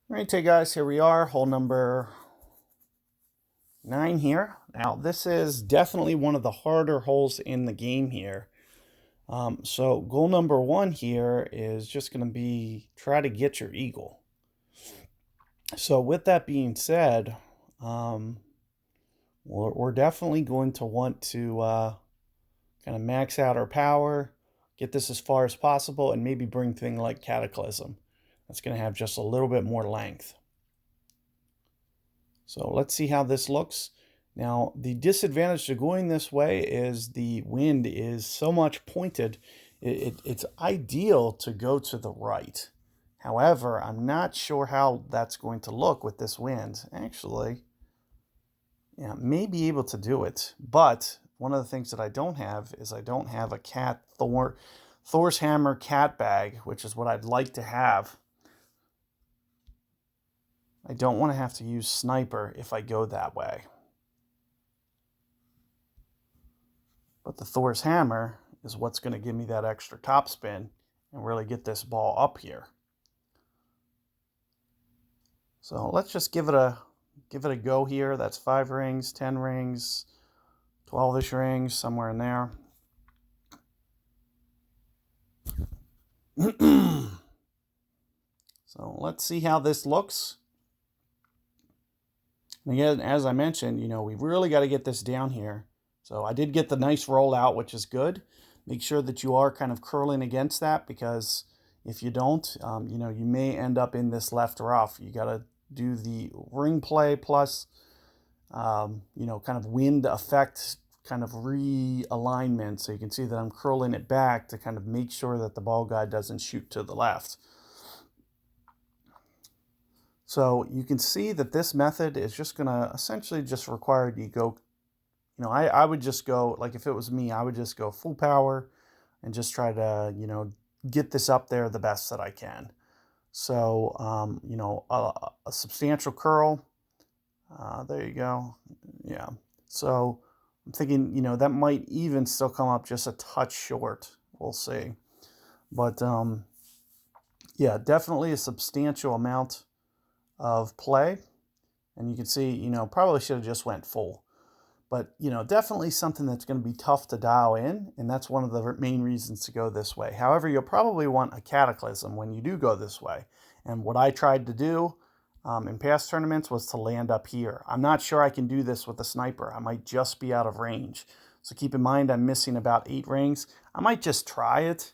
All right, hey guys, here we are, hole number 9 here. Now, this is definitely one of the harder holes in the game here. So goal number 1 here is just going to be try to get your eagle. So with that being said, um, we're definitely going to want to kind of max out our power, get this as far as possible, and maybe bring thing like Cataclysm. That's going to have just a little bit more length. So let's see how this looks. Now, the disadvantage to going this way is the wind is so much pointed. It's ideal to go to the right. However, I'm not sure how that's going to look with this wind. Actually, yeah, may be able to do it. But one of the things that I don't have is I don't have a Thor's Hammer cat bag, which is what I'd like to have. I don't want to have to use sniper if I go that way. But the Thor's Hammer is what's going to give me that extra topspin and really get this ball up here. So let's just give it a go here. That's 5 rings, 10 rings, 12-ish rings, somewhere in there. So let's see how this looks. And again, as I mentioned, we've really got to get this down here. So I did get the nice roll out, which is good. Make sure that you are kind of curling against that, because if you don't, you may end up in this left rough. You got to do the ring play plus, kind of wind effect, kind of realignment. So you can see that I'm curling it back to kind of make sure that the ball guide doesn't shoot to the left. So you can see that this method is just going to essentially just require you go, I would just go, like if it was me, I would just go full power and just try to, get this up there the best that I can. So, a substantial curl, there you go. Yeah. So I'm thinking, that might even still come up just a touch short. We'll see. But, yeah, definitely a substantial amount of play. And you can see, probably should have just went full. But, definitely something that's going to be tough to dial in, and that's one of the main reasons to go this way. However, you'll probably want a Cataclysm when you do go this way. And what I tried to do in past tournaments was to land up here. I'm not sure I can do this with a sniper. I might just be out of range. So keep in mind I'm missing about 8 rings. I might just try it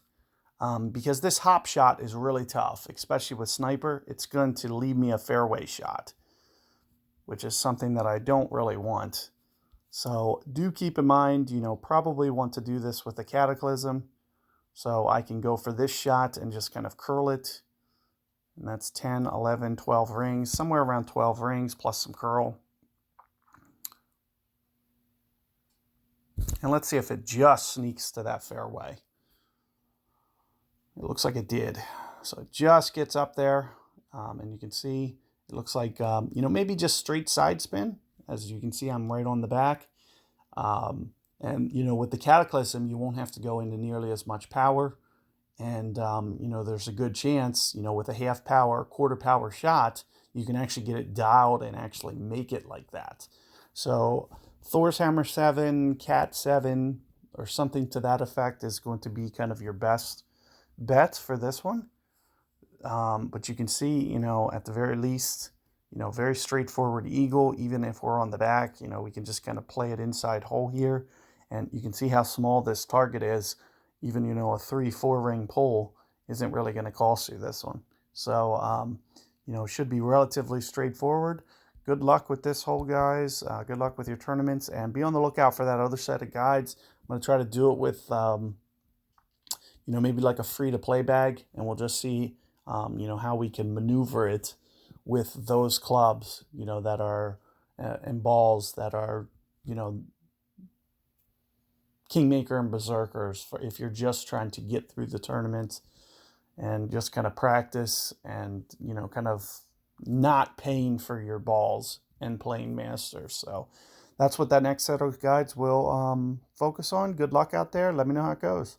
because this hop shot is really tough, especially with sniper. It's going to leave me a fairway shot, which is something that I don't really want. So do keep in mind, probably want to do this with a Cataclysm. So I can go for this shot and just kind of curl it. And that's 10, 11, 12 rings, somewhere around 12 rings plus some curl. And let's see if it just sneaks to that fairway. It looks like it did. So it just gets up there. And you can see it looks like, maybe just straight side spin. As you can see, I'm right on the back. And, with the Cataclysm, you won't have to go into nearly as much power. And, there's a good chance, with a half power, quarter power shot, you can actually get it dialed and actually make it like that. So Thor's Hammer 7, Cat 7, or something to that effect is going to be kind of your best bet for this one. But you can see, at the very least, very straightforward eagle. Even if we're on the back, we can just kind of play it inside hole here. And you can see how small this target is. Even, a 3-4 ring pull isn't really going to cost you this one. So, should be relatively straightforward. Good luck with this hole, guys. Good luck with your tournaments. And be on the lookout for that other set of guides. I'm going to try to do it with, maybe like a free-to-play bag. And we'll just see, how we can maneuver it with those clubs, that are, and balls that are, Kingmaker and Berserkers, for if you're just trying to get through the tournament and just kind of practice and, kind of not paying for your balls and playing Masters. So that's what that next set of guides will focus on. Good luck out there. Let me know how it goes.